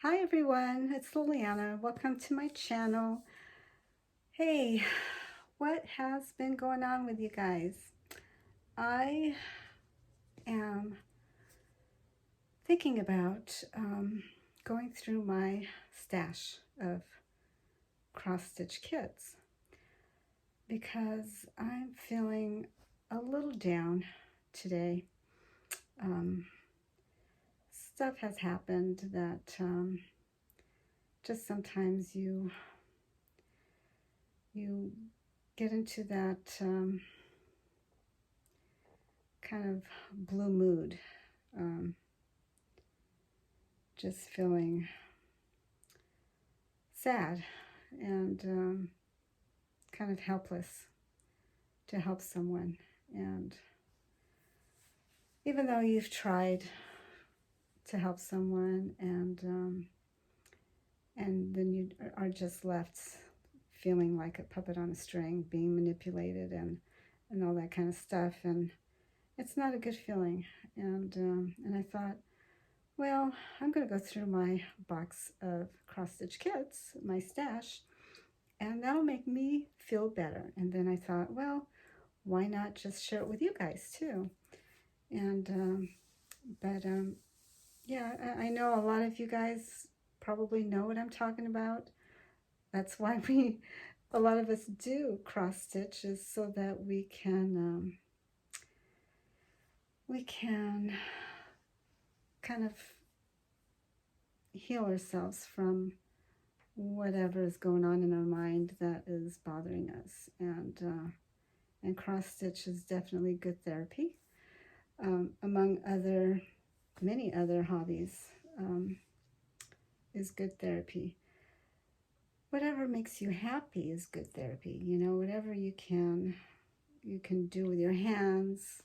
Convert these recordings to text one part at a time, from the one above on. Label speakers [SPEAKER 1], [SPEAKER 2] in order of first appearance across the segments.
[SPEAKER 1] Hi everyone, it's Liliana. Welcome to my channel. Hey, what has been going on with you guys? I am thinking about going through my stash of cross-stitch kits because I'm feeling a little down today. Stuff has happened that just sometimes you get into that kind of blue mood, just feeling sad and kind of helpless to help someone. And even though you've tried to help someone and then you are just left feeling like a puppet on a string, being manipulated and all that kind of stuff, and it's not a good feeling. And I thought, well, I'm going to go through my box of cross-stitch kits, my stash, and that'll make me feel better. And then I thought, well, why not just share it with you guys too? And yeah, I know a lot of you guys probably know what I'm talking about. That's why a lot of us do cross stitch, is so that we can kind of heal ourselves from whatever is going on in our mind that is bothering us. And cross stitch is definitely good therapy, among many other hobbies. Is good therapy. Whatever makes you happy is good therapy. You know, whatever you can do with your hands.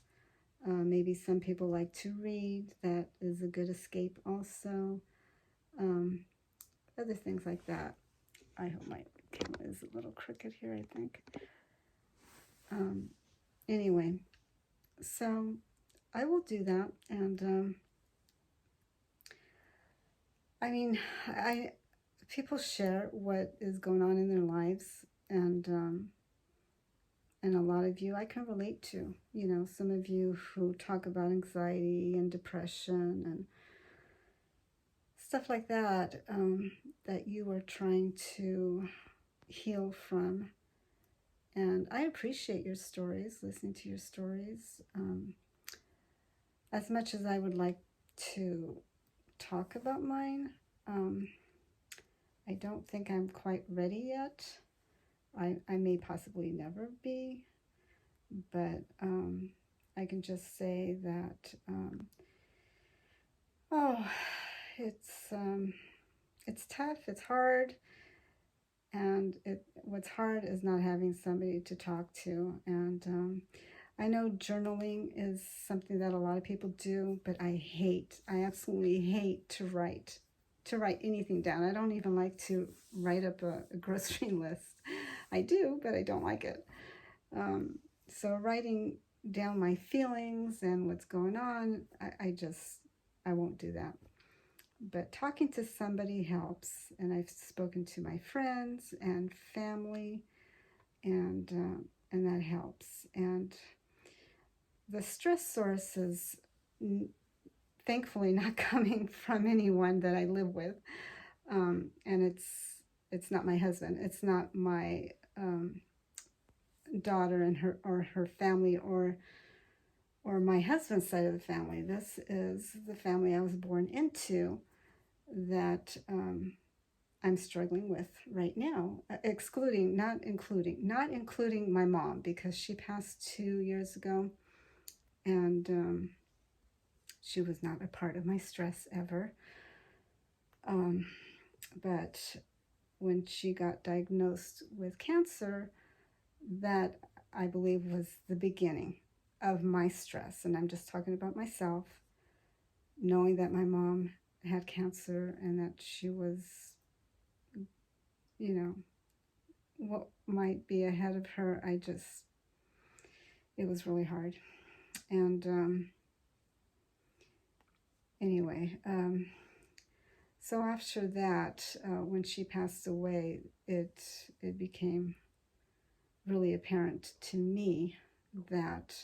[SPEAKER 1] Maybe some people like to read. That is a good escape also. Other things like that. I hope my camera is a little crooked here, I think. Anyway, so I will do that. And I mean, people share what is going on in their lives, and a lot of you I can relate to. You know, some of you who talk about anxiety and depression and stuff like that, that you are trying to heal from. And I appreciate your stories, listening to your stories. As much as I would like to talk about mine, I don't think I'm quite ready yet. I may possibly never be, but I can just say that, oh, it's tough, it's hard, and what's hard is not having somebody to talk to. And I know journaling is something that a lot of people do, but I absolutely hate to write anything down. I don't even like to write up a grocery list. I do, but I don't like it. So writing down my feelings and what's going on, I won't do that. But talking to somebody helps, and I've spoken to my friends and family, and that helps. And the stress source is thankfully not coming from anyone that I live with, and it's not my husband, it's not my daughter and her family, or my husband's side of the family. This is the family I was born into that I'm struggling with right now, not including my mom, because she passed 2 years ago, and she was not a part of my stress ever. But when she got diagnosed with cancer, that I believe was the beginning of my stress. And I'm just talking about myself, knowing that my mom had cancer and that she was, you know, what might be ahead of her. It was really hard. And anyway, So after that, when she passed away, it became really apparent to me that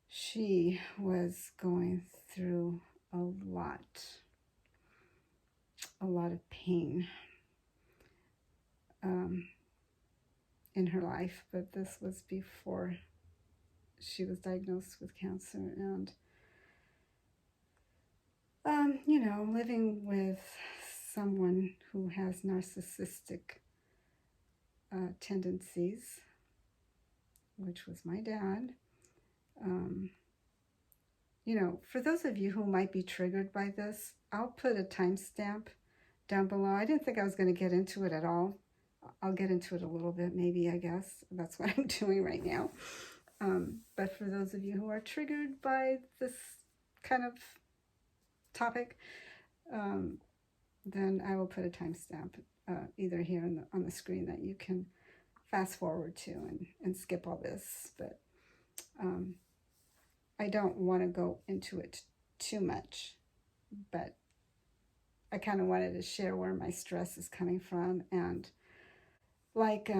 [SPEAKER 1] she was going through a lot of pain in her life. But this was before she was diagnosed with cancer. And, living with someone who has narcissistic tendencies, which was my dad. For those of you who might be triggered by this, I'll put a timestamp down below. I didn't think I was going to get into it at all. I'll get into it a little bit, maybe, I guess. That's what I'm doing right now. But for those of you who are triggered by this kind of topic, then I will put a timestamp either here on the screen that you can fast forward to and skip all this. But I don't want to go into it too much, but I kind of wanted to share where my stress is coming from. And like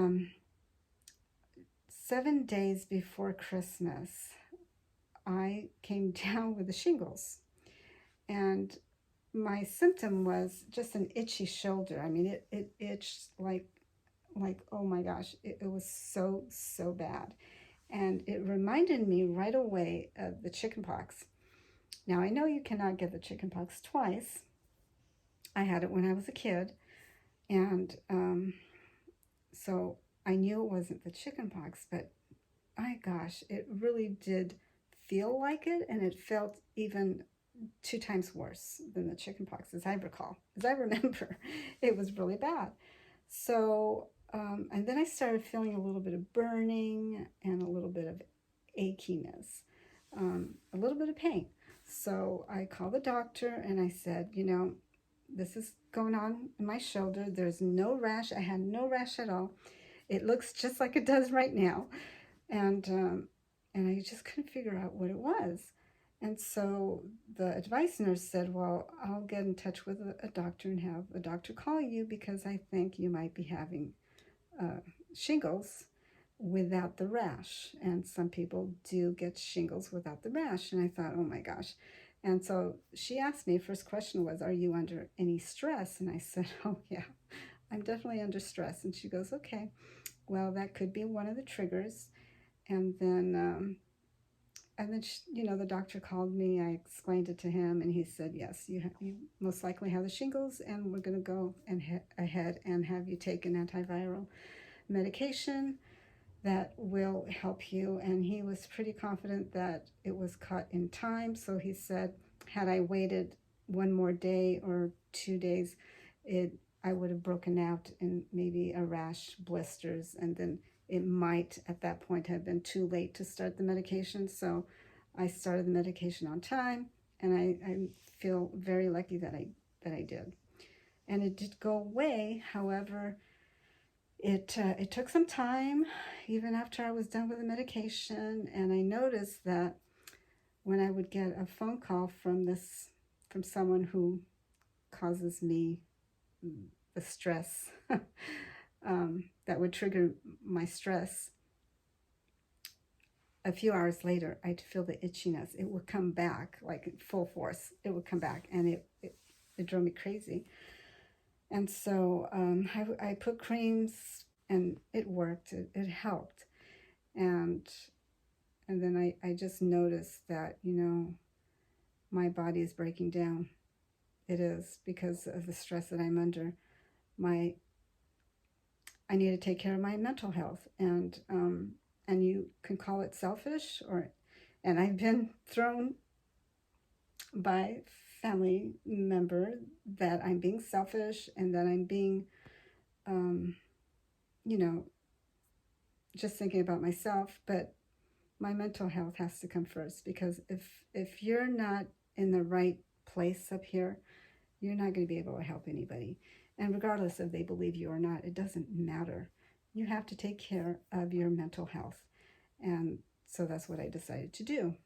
[SPEAKER 1] 7 days before Christmas, I came down with the shingles, and my symptom was just an itchy shoulder. I mean, it itched like oh my gosh, it was so bad. And it reminded me right away of the chickenpox. Now, I know you cannot get the chickenpox twice. I had it when I was a kid, and so I knew it wasn't the chickenpox, but my gosh, it really did feel like it, and it felt even 2 times worse than the chickenpox, as I recall. As I remember, it was really bad. So, and then I started feeling a little bit of burning and a little bit of achiness, a little bit of pain. So I called the doctor and I said, this is going on in my shoulder. There's no rash. I had no rash at all. It looks just like it does right now. And I just couldn't figure out what it was. And so the advice nurse said, well, I'll get in touch with a doctor and have a doctor call you because I think you might be having shingles without the rash. And some people do get shingles without the rash. And I thought, oh my gosh. And so she asked me, first question was, are you under any stress? And I said, oh yeah, I'm definitely under stress. And she goes, okay, well, that could be one of the triggers. And then the doctor called me. I explained it to him, and he said, yes, you most likely have the shingles, and we're going to go ahead and have you take an antiviral medication that will help you. And he was pretty confident that it was caught in time. So he said, had I waited one more day or 2 days, I would have broken out in maybe a rash, blisters, and then it might at that point have been too late to start the medication. So I started the medication on time, and I feel very lucky that I did. And it did go away. However, it took some time, even after I was done with the medication. And I noticed that when I would get a phone call from someone who causes me the stress, that would trigger my stress, a few hours later, I'd feel the itchiness. It would come back like full force. It would come back, and it drove me crazy. And so I put creams, and it worked. It helped. And then I just noticed that, my body is breaking down. It is, because of the stress that I'm under. I need to take care of my mental health, and you can call it selfish, and I've been thrown by family member that I'm being selfish and that I'm being, just thinking about myself. But my mental health has to come first, because if you're not in the right place up here, you're not going to be able to help anybody. And regardless if they believe you or not, it doesn't matter. You have to take care of your mental health. And so that's what I decided to do.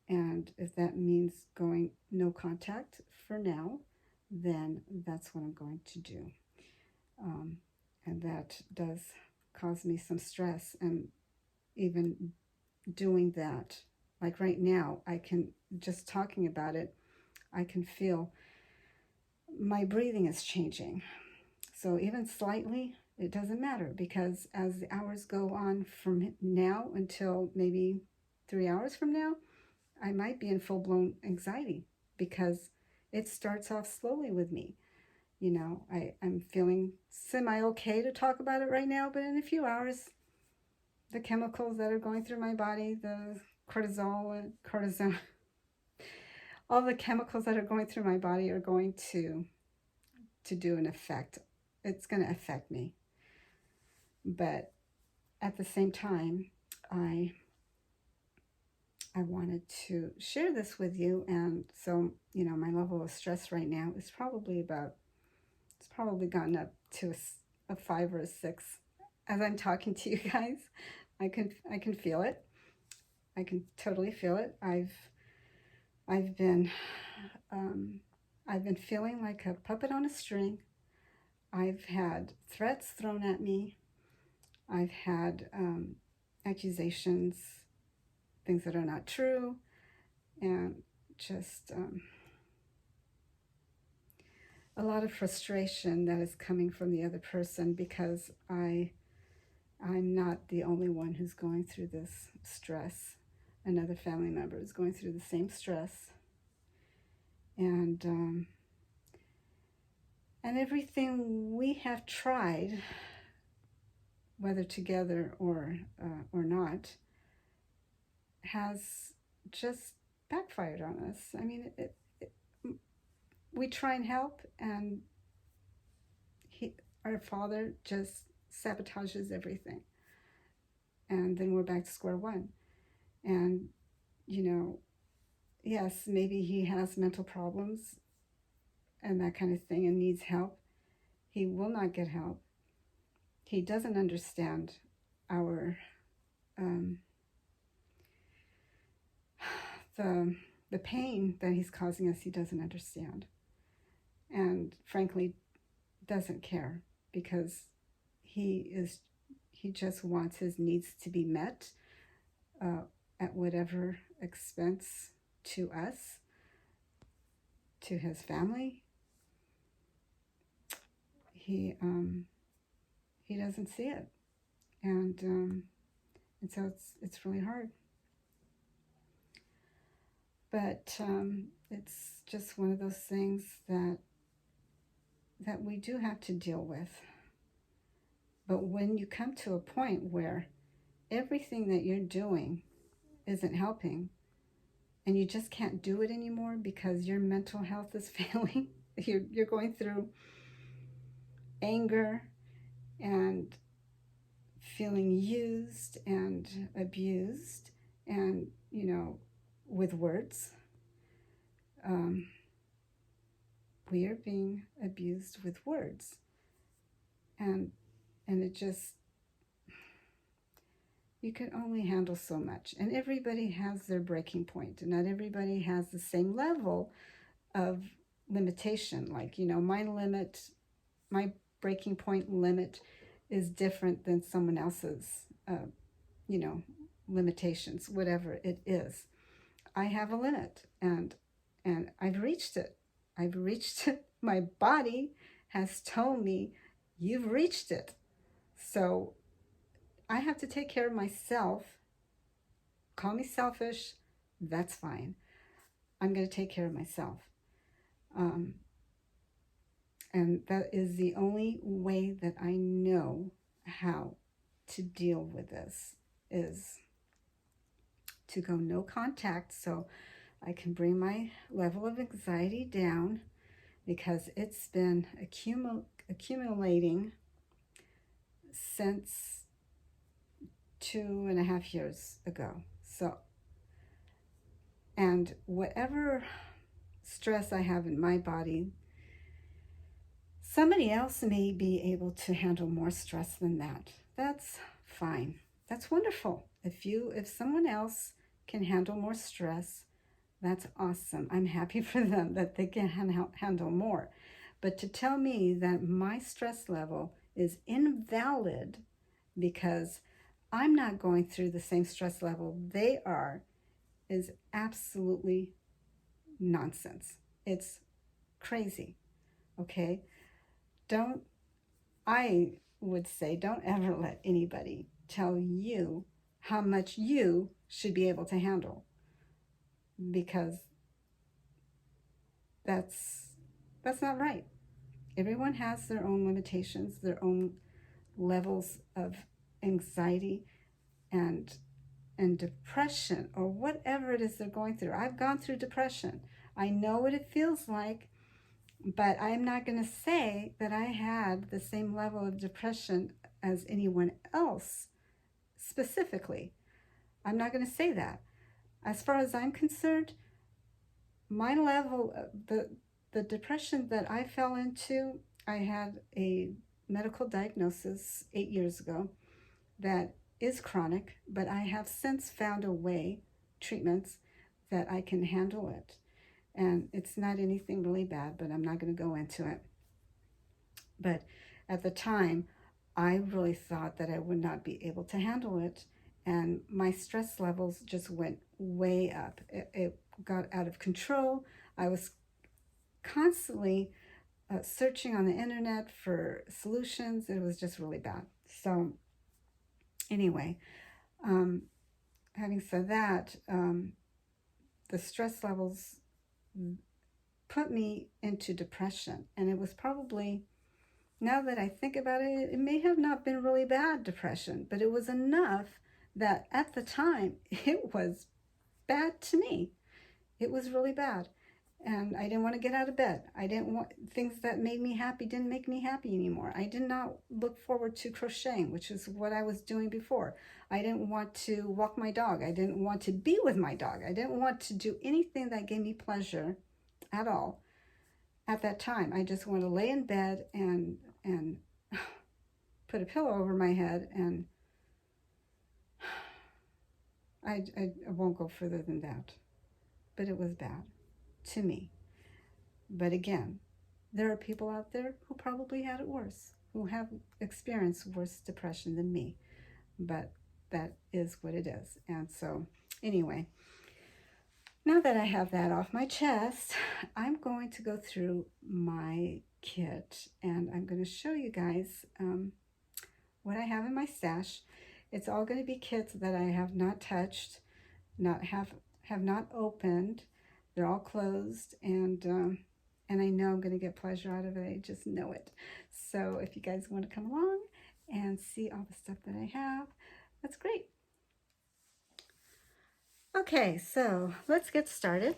[SPEAKER 1] And if that means going no contact for now, then that's what I'm going to do. Um, and that does cause me some stress. And even doing that, like right now, I can, just talking about it, I can feel my breathing is changing. So even slightly, it doesn't matter, because as the hours go on from now until maybe 3 hours from now, I might be in full-blown anxiety, because it starts off slowly with me. I'm feeling semi-okay to talk about it right now, but in a few hours, the chemicals that are going through my body, the cortisol and cortisone, all the chemicals that are going through my body are going to do an effect. It's going to affect me. But at the same time, I wanted to share this with you. And so, my level of stress right now is it's probably gotten up to a 5 or a 6. As I'm talking to you guys, I can feel it. I can totally feel it. I've been, I've been feeling like a puppet on a string. I've had threats thrown at me. I've had accusations, things that are not true, and just a lot of frustration that is coming from the other person, because I'm not the only one who's going through this stress. Another family member is going through the same stress, and everything we have tried, whether together or not, has just backfired on us. I mean, we try and help, and our father just sabotages everything, and then we're back to square one. And yes, maybe he has mental problems and that kind of thing and needs help. He will not get help. He doesn't understand our the pain that he's causing us. He doesn't understand, and frankly doesn't care, because he just wants his needs to be met at whatever expense to us, to his family. He doesn't see it, and so it's really hard. But it's just one of those things that we do have to deal with. But when you come to a point where everything that you're doing isn't helping, and you just can't do it anymore because your mental health is failing, you're going through anger and feeling used and abused, and with words. We are being abused with words, and it just, you can only handle so much. And everybody has their breaking point, and not everybody has the same level of limitation. Like, my breaking point limit is different than someone else's, limitations, whatever it is. I have a limit, and I've reached it. I've reached it. My body has told me, you've reached it. So I have to take care of myself. Call me selfish. That's fine. I'm going to take care of myself. And that is the only way that I know how to deal with this, is to go no contact, so I can bring my level of anxiety down, because it's been accumulating since 2.5 years ago. So, and whatever stress I have in my body, somebody else may be able to handle more stress than that. That's fine. That's wonderful. If someone else can handle more stress, That's awesome. I'm happy for them that they can handle more. But to tell me that my stress level is invalid because I'm not going through the same stress level they are is absolutely nonsense. It's crazy, okay? Don't, I would say, don't ever let anybody tell you how much you should be able to handle, because that's that's not right. Everyone has their own limitations, their own levels of anxiety and depression, or whatever it is they're going through. I've gone through depression. I know what it feels like, but I'm not going to say that I had the same level of depression as anyone else specifically. I'm not going to say that. As far as I'm concerned, my level, the depression that I fell into, I had a medical diagnosis 8 years ago that is chronic, but I have since found a way, treatments, that I can handle it. And it's not anything really bad, but I'm not going to go into it. But at the time, I really thought that I would not be able to handle it. And my stress levels just went way up. It got out of control. I was constantly searching on the internet for solutions. It was just really bad. So anyway, having said that, the stress levels put me into depression. And it was probably, now that I think about it, it may have not been really bad depression, but it was enough that at the time it was bad to me. It was really bad. And I didn't want to get out of bed. I didn't want, things that made me happy didn't make me happy anymore. I did not look forward to crocheting, which is what I was doing before. I didn't want to walk my dog. I didn't want to be with my dog. I didn't want to do anything that gave me pleasure at all at that time. I just wanted to lay in bed and put a pillow over my head, and I won't go further than that. But it was bad to me. But again, there are people out there who probably had it worse, who have experienced worse depression than me. But that is what it is. And so, anyway, now that I have that off my chest, I'm going to go through my kit, and I'm going to show you guys what I have in my stash. It's all going to be kits that I have not touched, have not opened. They're all closed, and I know I'm going to get pleasure out of it. I just know it. So if you guys want to come along and see all the stuff that I have, that's great. Okay, so let's get started.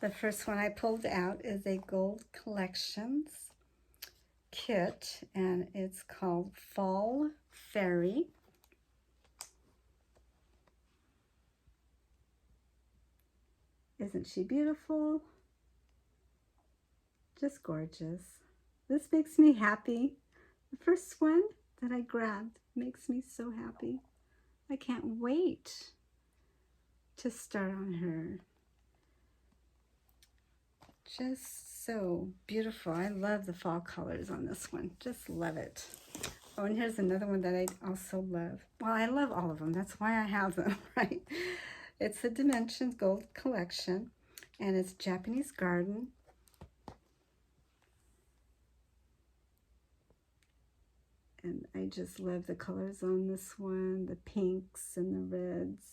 [SPEAKER 1] The first one I pulled out is a Gold Collections kit, and it's called Fall Fairy. Isn't she beautiful? Just gorgeous. This makes me happy. The first one that I grabbed makes me so happy. I can't wait to start on her. Just so beautiful. I love the fall colors on this one. Just love it. Oh, and here's another one that I also love. Well, I love all of them. That's why I have them, right? It's the Dimensions Gold Collection, and it's Japanese Garden. And I just love the colors on this one, the pinks and the reds,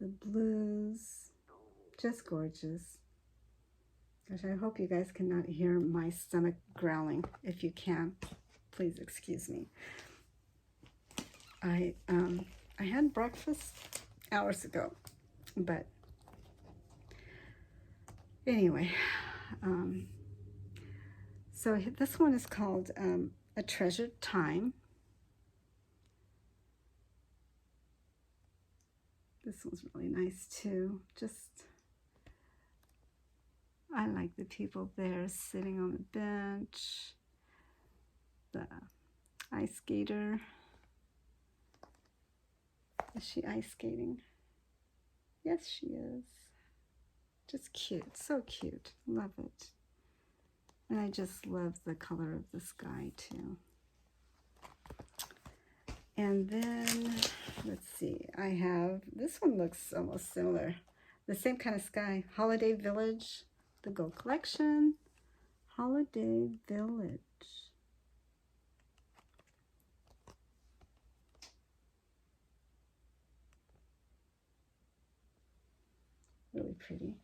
[SPEAKER 1] the blues, just gorgeous. Gosh, I hope you guys cannot hear my stomach growling. If you can, please excuse me. I had breakfast hours ago, but anyway, so this one is called A Treasured Time. This one's really nice too. Just, I like the people there sitting on the bench. The ice skater. Is she ice skating? Yes, she is. Just cute, so cute. Love it. And I just love the color of the sky too. And then, let's see, I have, this one looks almost similar. The same kind of sky. Holiday Village, the Gold Collection. Holiday Village. Really pretty.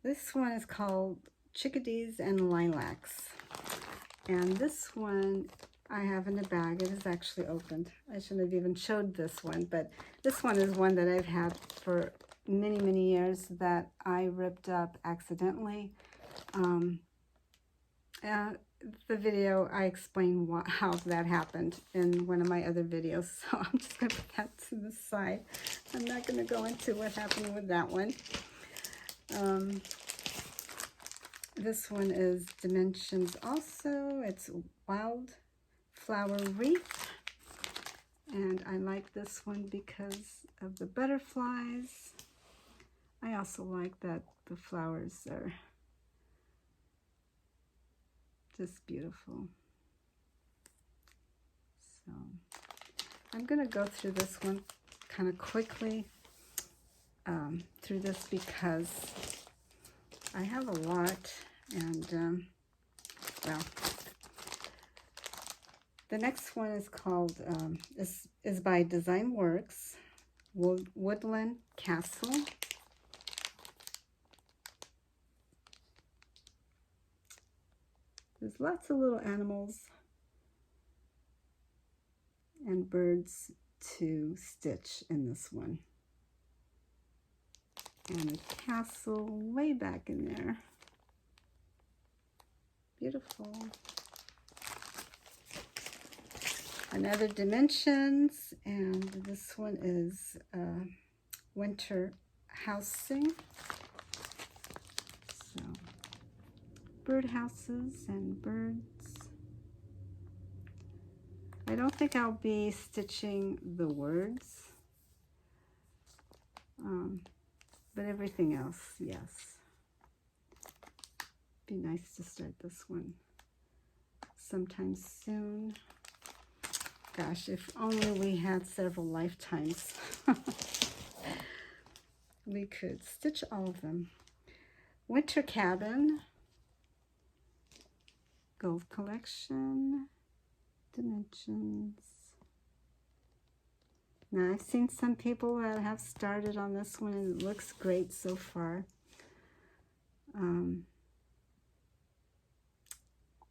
[SPEAKER 1] This one is called Chickadees and Lilacs. And this one I have in the bag. It is actually opened. I shouldn't have even showed this one, but this one is one that I've had for many, many years that I ripped up accidentally. The video, I explain how that happened in one of my other videos, so I'm just going to put that to the side. I'm not going to go into what happened with that one. This one is Dimensions also. It's Wildflower Wreath. And I like this one because of the butterflies. I also like that the flowers are just beautiful. So I'm going to go through this one kind of quickly through this because I have a lot, and well, the next one is called is by Design Works, Woodland Castle. There's lots of little animals and birds to stitch in this one. And a castle way back in there. Beautiful. Another Dimensions, and this one is winter housing. So, bird houses and birds. I don't think I'll be stitching the words, but everything else, yes. Be nice to start this one sometime soon. Gosh, if only we had several lifetimes. We could stitch all of them. Winter Cabin, Gold Collection, Dimensions. Now, I've seen some people that have started on this one, and it looks great so far.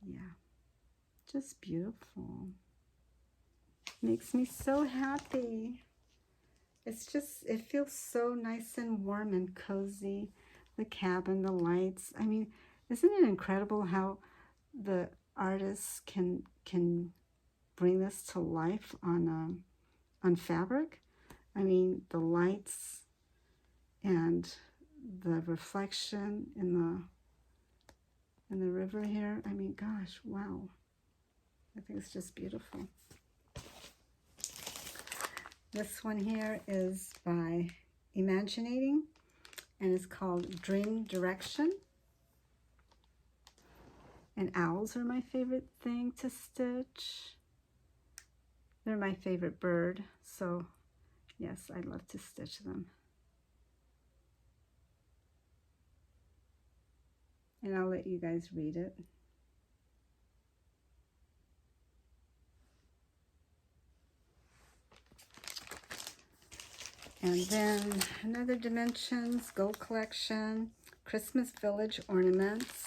[SPEAKER 1] Yeah, just beautiful. Makes me so happy. It's just, it feels so nice and warm and cozy. The cabin, the lights. I mean, isn't it incredible how the artists can bring this to life on fabric? I mean, the lights and the reflection in the river here. I mean, gosh, wow. I think it's just beautiful. This one here is by Imaginating, and it's called Dream Direction. And owls are my favorite thing to stitch. They're my favorite bird, so yes, I love to stitch them. And I'll let you guys read it. And then another Dimensions, Gold Collection, Christmas Village Ornaments.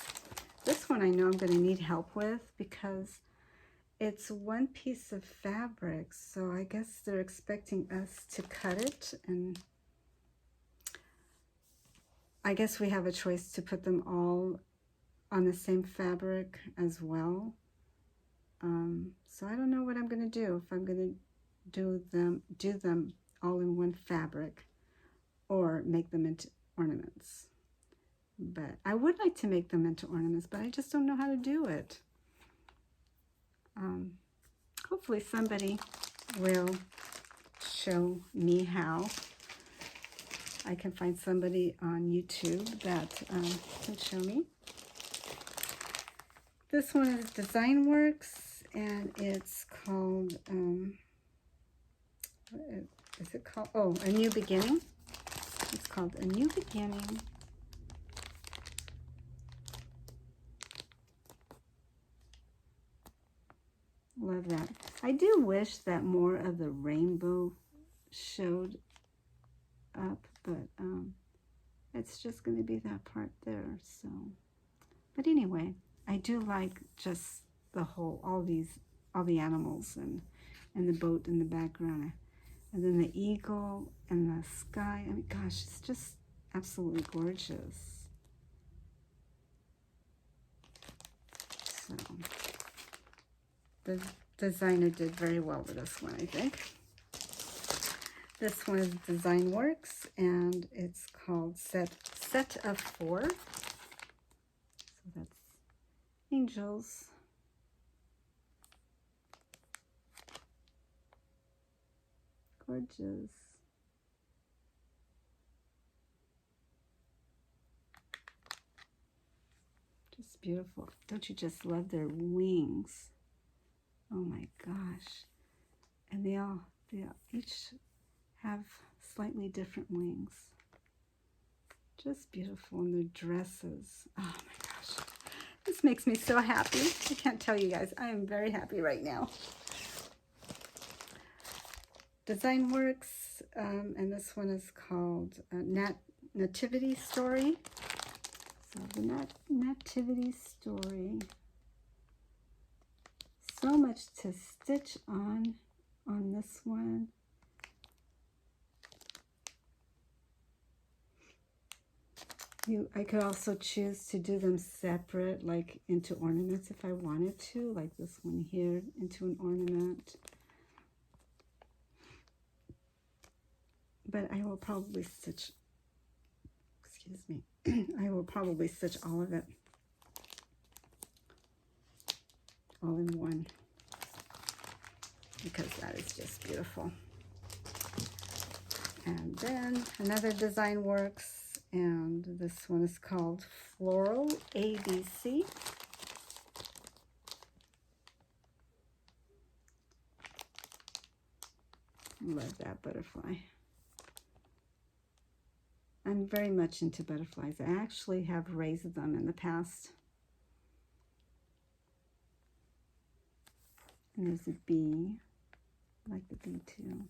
[SPEAKER 1] This one I know I'm going to need help with because it's one piece of fabric, so I guess they're expecting us to cut it, and I guess we have a choice to put them all on the same fabric as well. So I don't know what I'm going to do, if I'm going to do them all in one fabric or make them into ornaments. But I would like to make them into ornaments, but I just don't know how to do it. Hopefully somebody will show me how. I can find somebody on YouTube that can show me. This one is Design Works, and it's called, what is it called? Oh, A New Beginning. It's called A New Beginning. Love that. I do wish that more of the rainbow showed up, but it's just going to be that part there. So, but anyway, I do like just the whole, all the animals and the boat in the background, and then the eagle and the sky. I mean, gosh, it's just absolutely gorgeous. So the designer did very well with this one, I think. This one is Design Works, and it's called Set of 4. So that's angels. Gorgeous. Just beautiful. Don't you just love their wings? Oh my gosh. And they each have slightly different wings. Just beautiful. And their dresses. Oh my gosh. This makes me so happy. I can't tell you guys. I am very happy right now. Design Works, and this one is called Nativity Story. So the Nativity Story. So much to stitch on this one. I could also choose to do them separate, like into ornaments if I wanted to, like this one here into an ornament. But I will probably stitch, excuse me, I will probably stitch all of it all in one, because that is just beautiful. And then another Design Works, and this one is called Floral ABC. Love that butterfly. I'm very much into butterflies. I actually have raised them in the past. And there's a bee. I like the bee too.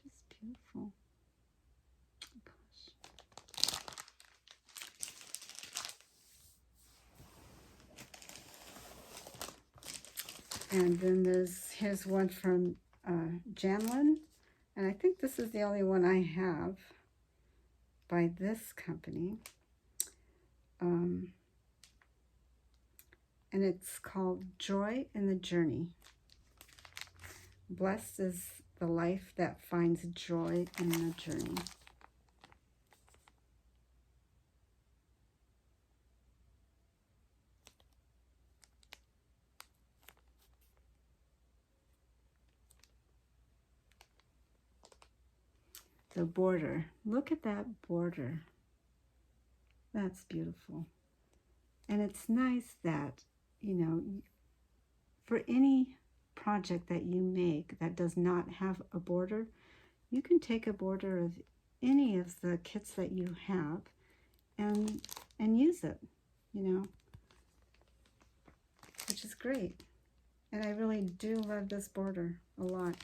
[SPEAKER 1] Just beautiful. Oh gosh. And then here's one from Janlin. And I think this is the only one I have by this company. And it's called Joy in the Journey. Blessed is the life that finds joy in the journey. The border. Look at that border. That's beautiful. And it's nice that, you know, for any project that you make that does not have a border, you can take a border of any of the kits that you have and use it, you know, which is great. And I really do love this border a lot.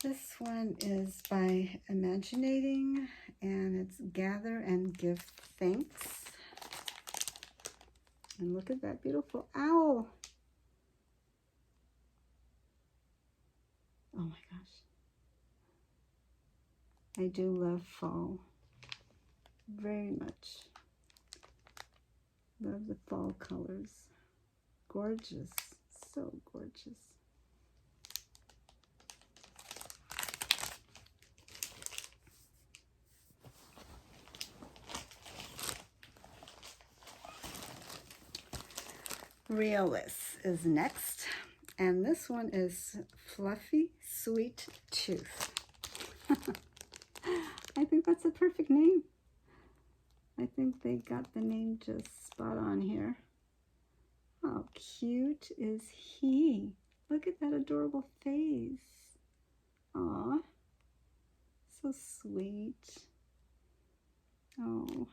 [SPEAKER 1] This one is by Imaginating, and it's Gather and Give Thanks. And look at that beautiful owl. Oh my gosh. I do love fall very much. Love the fall colors. Gorgeous. So gorgeous. Realist is next, and this one is Fluffy Sweet Tooth. I think that's a perfect name. I think they got the name just spot on here. How cute is he? Look at that adorable face. Aw, so sweet. Oh,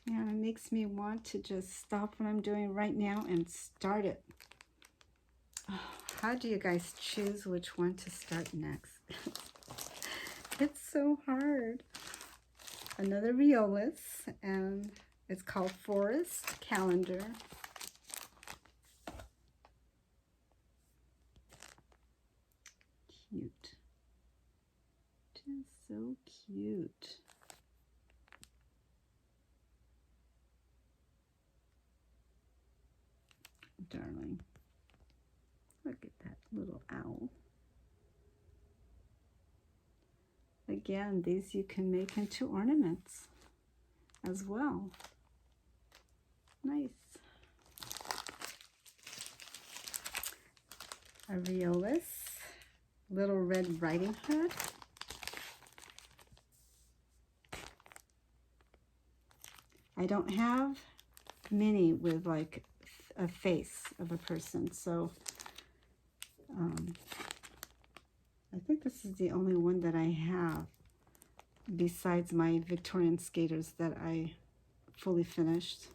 [SPEAKER 1] yeah, it makes me want to just stop what I'm doing right now and start it. Oh, how do you guys choose which one to start next? It's so hard. Another Realist, and it's called Forest Calendar. Cute. Just so cute. Darling. Look at that little owl. Again, these you can make into ornaments as well. Nice. A Realist, Little Red Riding Hood. I don't have many with like a face of a person, so I think this is the only one that I have besides my Victorian skaters that I fully finished.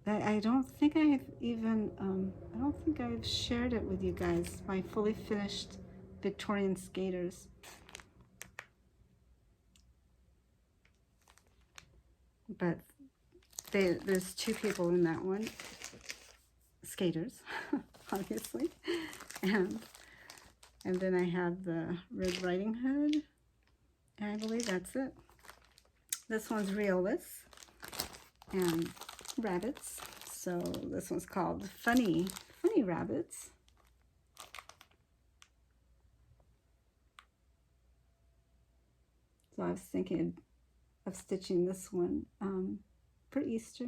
[SPEAKER 1] I don't think I've even, I don't think I've shared it with you guys, my fully finished Victorian skaters. But there's two people in that one, skaters, obviously, and then I have the Red Riding Hood, and I believe that's it. This one's Realist and rabbits, so this one's called Funny Rabbits. So I was thinking of stitching this one for Easter.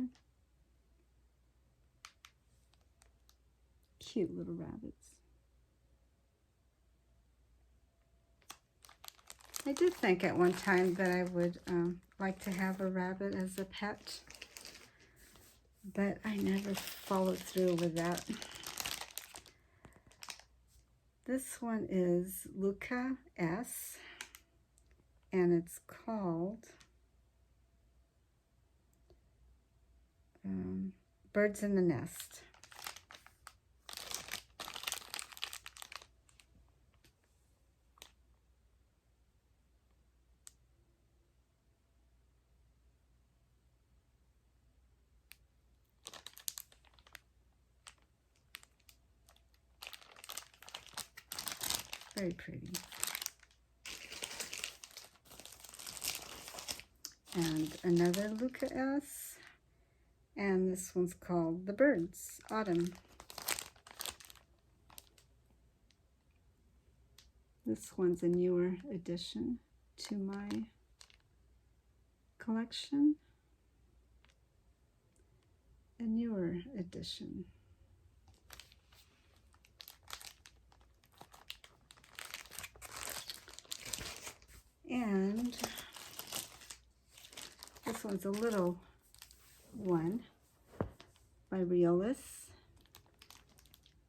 [SPEAKER 1] Cute little rabbits. I did think at one time that I would like to have a rabbit as a pet, but I never followed through with that. This one is Luca S, and it's called Birds in the Nest. Very pretty. And another Luca S, and this one's called The Birds, Autumn. This one's a newer addition to my collection. A newer addition. And this one's a little one by Realist.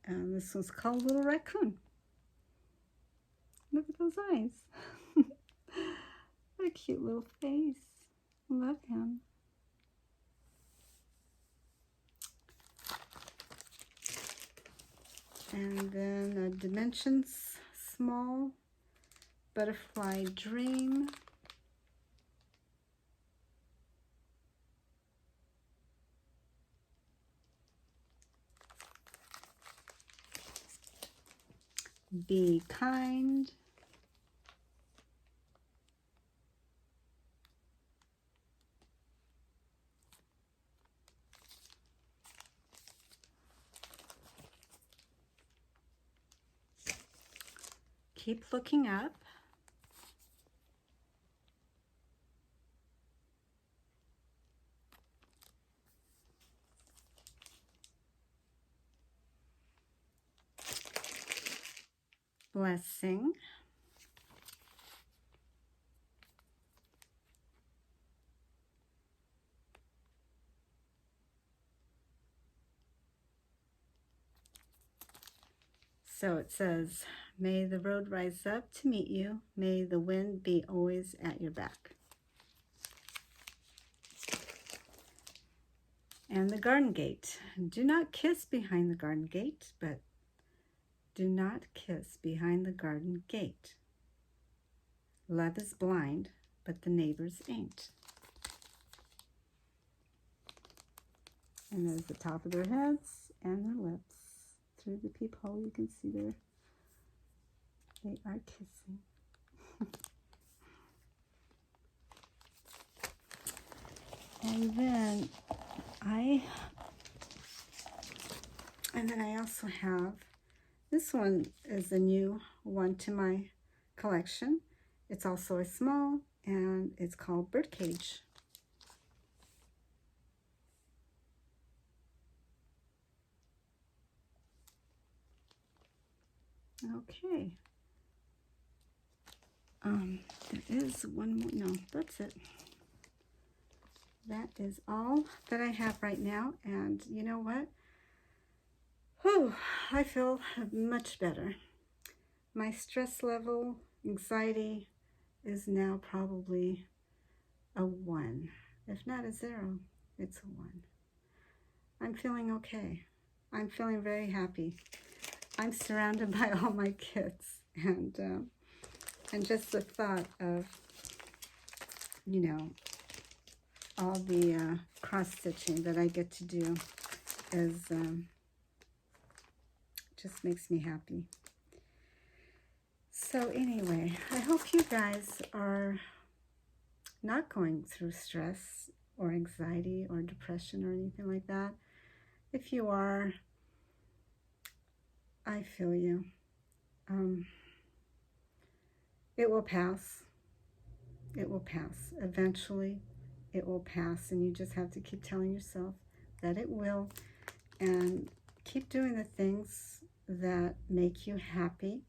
[SPEAKER 1] And this one's called Little Raccoon. Look at those eyes. What a cute little face. Love him. And then a Dimensions Small Butterfly Dream. Be Kind. Keep Looking Up. blessing. So it says, may the road rise up to meet you. May the wind be always at your back. And the garden gate. Do not kiss behind the garden gate, but do not kiss behind the garden gate. Love is blind, but the neighbors ain't. And there's the top of their heads and their lips. Through the peephole, you can see they are kissing. And then I also have, this one is a new one to my collection. It's also a small, and it's called Birdcage. Okay. There is one more. No, that's it. That is all that I have right now. And you know what? Whew, I feel much better. My stress level, anxiety, is now probably a 1. If not a 0, it's a 1. I'm feeling okay. I'm feeling very happy. I'm surrounded by all my kids, and just the thought of, you know, all the cross-stitching that I get to do is just makes me happy. So anyway, I hope you guys are not going through stress or anxiety or depression or anything like that. If you are, I feel you. It will pass. It will pass. Eventually, it will pass, and you just have to keep telling yourself that it will, and keep doing the things that make you happy,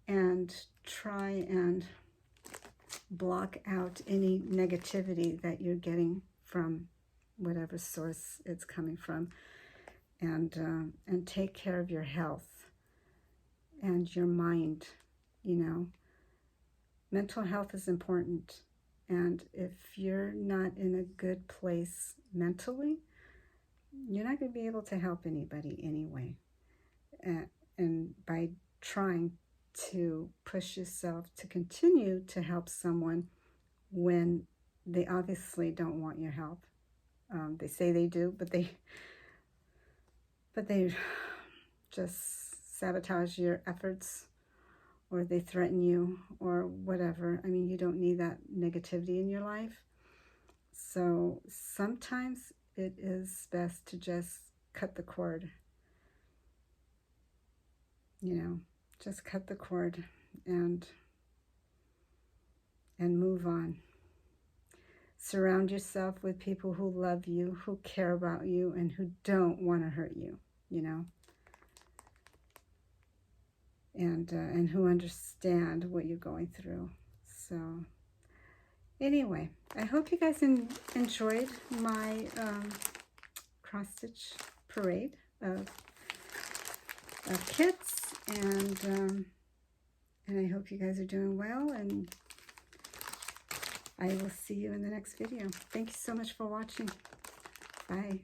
[SPEAKER 1] and try and block out any negativity that you're getting from whatever source it's coming from, and take care of your health and your mind. You know, mental health is important, and if you're not in a good place mentally, you're not going to be able to help anybody anyway. And by trying to push yourself to continue to help someone when they obviously don't want your help. They say they do, but they just sabotage your efforts, or they threaten you, or whatever. I mean, you don't need that negativity in your life. So sometimes it is best to just cut the cord. You know, just cut the cord and move on. Surround yourself with people who love you, who care about you, and who don't want to hurt you, you know, and who understand what you're going through. So anyway, I hope you guys enjoyed my cross-stitch parade of kits, and I hope you guys are doing well, and I will see you in the next video. Thank you so much for watching. Bye.